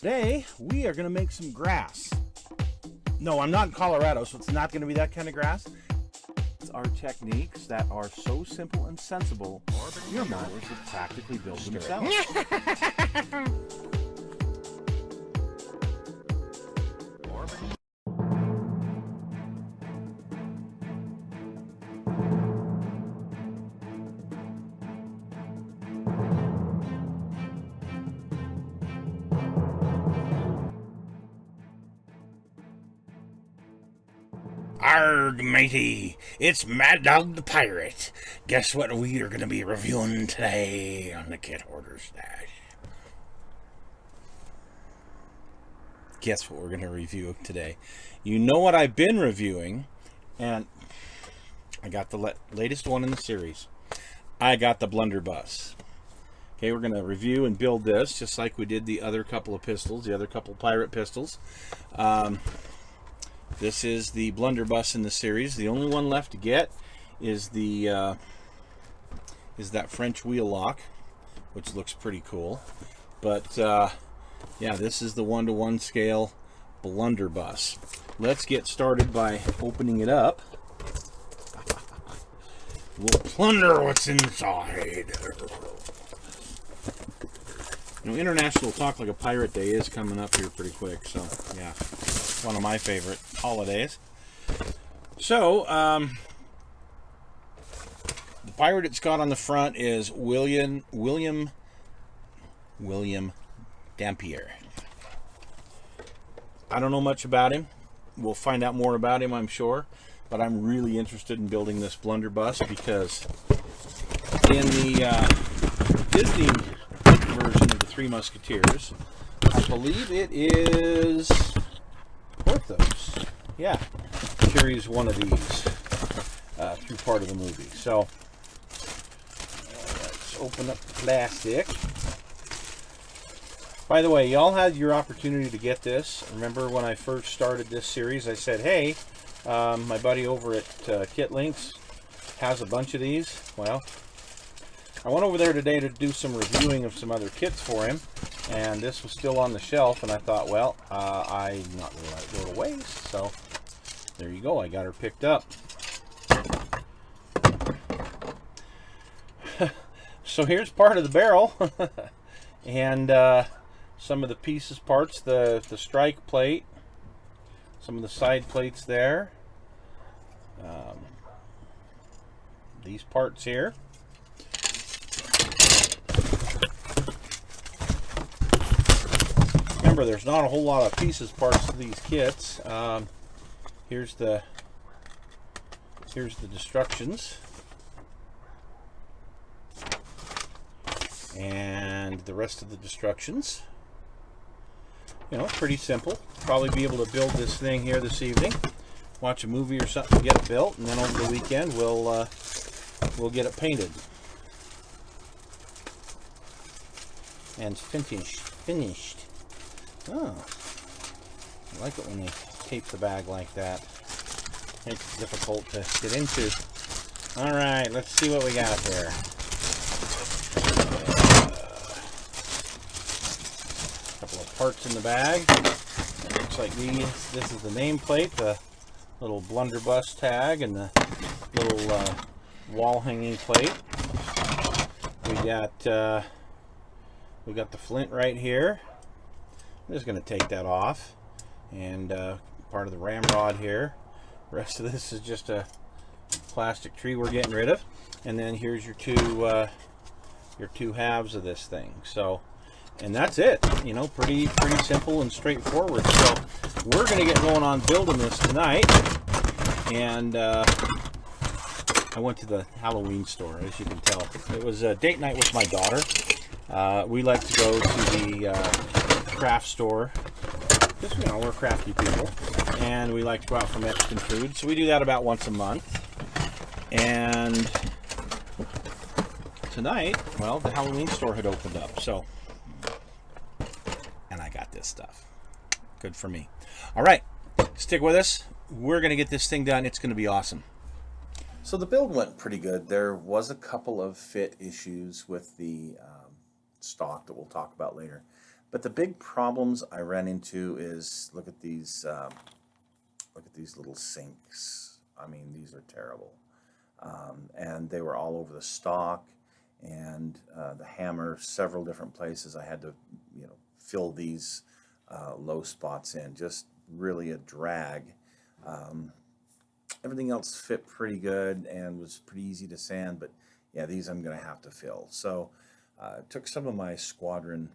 Today, we are going to make some grass. No, I'm not in Colorado, so it's not going to be that kind of grass. It's our techniques that are so simple and sensible, your mowers would practically build themselves. Arg, matey, it's Mad Dog the Pirate. Guess what we are going to be reviewing today on the Kit Hoarder Stash? Guess what we're going to review today? You know what I've been reviewing, and I got the latest one in the series. I got the Blunderbuss. Okay, we're going to review and build this just like we did the other couple of pistols, the other couple pirate pistols. This is the Blunderbuss in the series. The only one left to get is the that French wheel lock, which looks pretty cool. But yeah, this is the 1-to-1 scale Blunderbuss. Let's get started by opening it up. We'll plunder what's inside. You know, International Talk Like a Pirate Day is coming up here pretty quick, so yeah, one of my favorite holidays. So, the pirate it's got on the front is William Dampier. I don't know much about him. We'll find out more about him, I'm sure. But I'm really interested in building this Blunderbuss because in the Disney version of the Three Musketeers, I believe it is Porthos. Yeah, carries one of these through part of the movie. So let's open up the plastic. By the way, y'all had your opportunity to get this. Remember when I first started this series, I said, hey, my buddy over at Kit Links has a bunch of these. Well, I went over there today to do some reviewing of some other kits for him, and this was still on the shelf, and I thought, well, I'm not going to let it go to waste, so there you go, I got her picked up. So here's part of the barrel, and some of the pieces, parts, the strike plate, some of the side plates there, these parts here. Remember, there's not a whole lot of pieces, parts to these kits. Here's the destructions, and the rest of the destructions. You know, pretty simple. Probably be able to build this thing here this evening, watch a movie or something, get it built, and then over the weekend we'll get it painted and finished. Oh, I like it when they tape the bag like that. Makes it difficult to get into. All right, let's see what we got here. A couple of parts in the bag. Looks like this is the nameplate, the little Blunderbuss tag, and the little wall hanging plate. We got the flint right here. I'm just going to take that off, and part of the ramrod here. The rest of this is just a plastic tree we're getting rid of, and then here's your two halves of this thing. So, and that's it. You know, pretty simple and straightforward. So we're going to get going on building this tonight, and I went to the Halloween store, as you can tell. It was a date night with my daughter. We like to go to the craft store because, you know, we're crafty people, and we like to go out for Mexican food, so we do that about once a month. And tonight, well, the Halloween store had opened up, so, and I got this stuff. Good for me. All right, stick with us. We're going to get this thing done. It's going to be awesome. So the build went pretty good. There was a couple of fit issues with the stock that we'll talk about later. But the big problems I ran into is, look at these little sinks. I mean, these are terrible. And they were all over the stock, and the hammer, several different places. I had to, fill these low spots in. Just really a drag. Everything else fit pretty good and was pretty easy to sand, but yeah, these I'm going to have to fill. So took some of my Squadron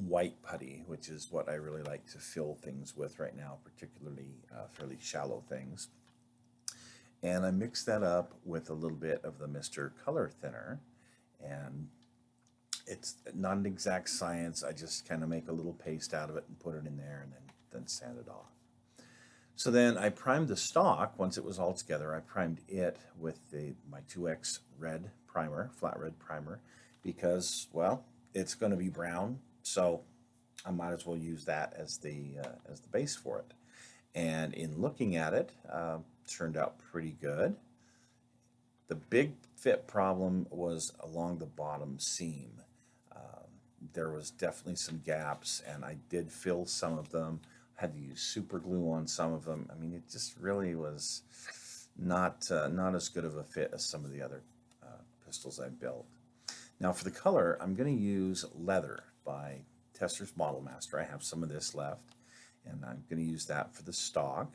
white putty, which is what I really like to fill things with right now, particularly fairly shallow things. And I mixed that up with a little bit of the Mr. Color Thinner. And it's not an exact science. I just kind of make a little paste out of it and put it in there and then sand it off. So then I primed the stock. Once it was all together, I primed it with my 2X red primer, flat red primer, because, well, it's going to be brown, so I might as well use that as the base for it. And in looking at it, turned out pretty good. The big fit problem was along the bottom seam. There was definitely some gaps, and I did fill some of them. Had to use super glue on some of them. I mean, it just really was not as good of a fit as some of the other pistols I built. Now for the color, I'm going to use Leather by Testor's Model Master. I have some of this left, and I'm going to use that for the stock.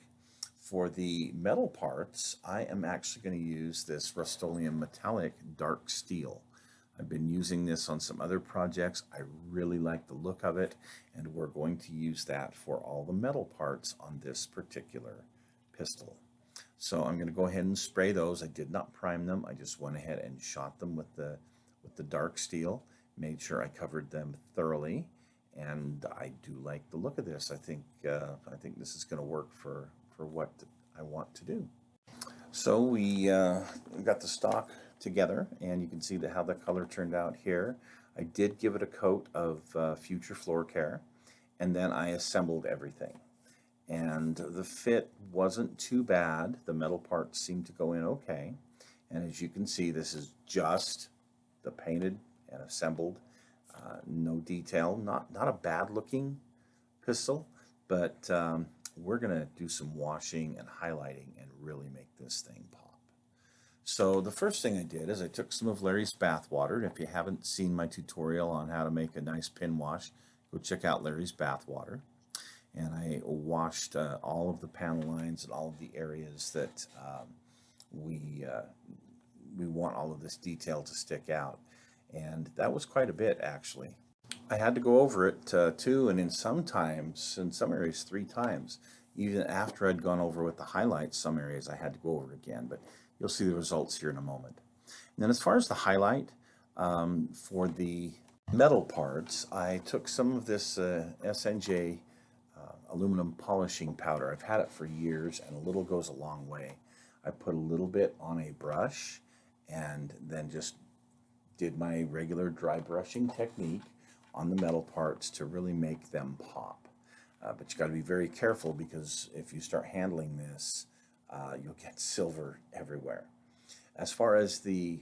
For the metal parts, I am actually going to use this Rust-Oleum Metallic Dark Steel. I've been using this on some other projects. I really like the look of it, and we're going to use that for all the metal parts on this particular pistol. So I'm going to go ahead and spray those. I did not prime them. I just went ahead and shot them with the dark steel, made sure I covered them thoroughly, and I do like the look of this. I think this is going to work for what I want to do. So we got the stock together, and you can see how the color turned out here. I did give it a coat of Future Floor Care, and then I assembled everything. And the fit wasn't too bad. The metal parts seemed to go in okay. And as you can see, this is just the painted and assembled. No detail. Not a bad looking pistol, but we're going to do some washing and highlighting and really make this thing pop. So the first thing I did is I took some of Larry's bath water. If you haven't seen my tutorial on how to make a nice pin wash, go check out Larry's bath water. And I washed all of the panel lines and all of the areas that we want all of this detail to stick out. And that was quite a bit, actually. I had to go over it two, and in some areas 3 times. Even after I'd gone over with the highlights, some areas I had to go over again, but you'll see the results here in a moment. And then as far as the highlight, for the metal parts, I took some of this SNJ aluminum polishing powder. I've had it for years, and a little goes a long way. I put a little bit on a brush, and then just did my regular dry brushing technique on the metal parts to really make them pop. But you got to be very careful, because if you start handling this, you'll get silver everywhere. As far as the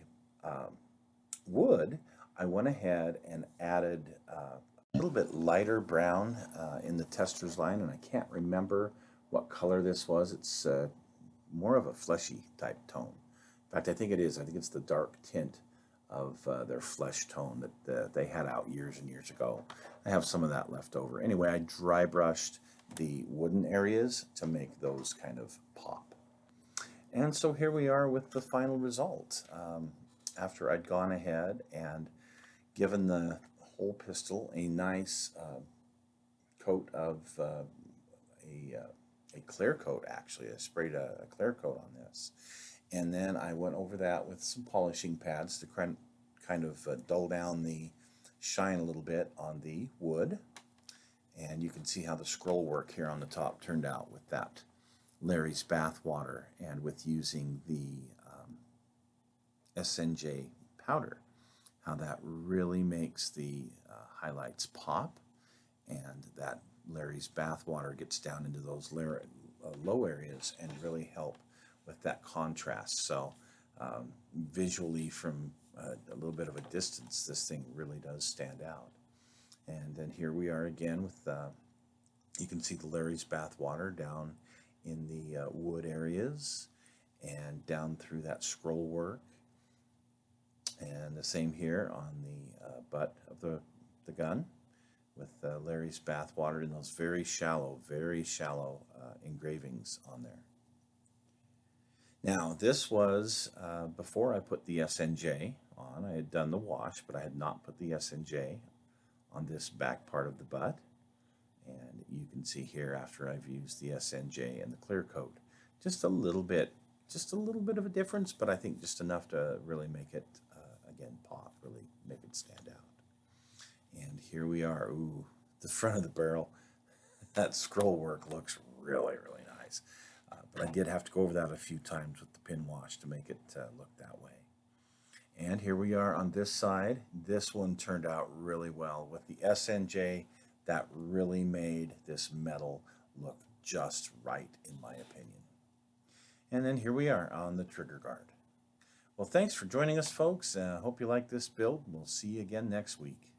wood, I went ahead and added a little bit lighter brown in the Testor's line, and I can't remember what color this was. It's more of a fleshy type tone. In fact, I think it is. I think it's the dark tint of their flesh tone that they had out years and years ago. I have some of that left over. Anyway, I dry brushed the wooden areas to make those kind of pop. And so here we are with the final result. After I'd gone ahead and given the whole pistol a nice coat of a clear coat, actually. I sprayed a clear coat on this. And then I went over that with some polishing pads to kind of dull down the shine a little bit on the wood. And you can see how the scroll work here on the top turned out with that Larry's bath water and with using the SNJ powder. How that really makes the highlights pop, and that Larry's bath water gets down into those low areas and really help with that contrast. So visually, from a little bit of a distance, this thing really does stand out. And then here we are again with, you can see the Larry's bath water down in the wood areas and down through that scroll work. And the same here on the butt of the gun with Larry's bath water in those very shallow engravings on there. Now, this was before I put the SNJ on. I had done the wash, but I had not put the SNJ on this back part of the butt. And you can see here after I've used the SNJ and the clear coat, just a little bit of a difference, but I think just enough to really make it, again, pop, really make it stand out. And here we are. Ooh, the front of the barrel. That scroll work looks really, really nice. But I did have to go over that a few times with the pin wash to make it look that way. And here we are on this side. This one turned out really well. With the SNJ, that really made this metal look just right, in my opinion. And then here we are on the trigger guard. Well, thanks for joining us, folks. Hope you like this build. We'll see you again next week.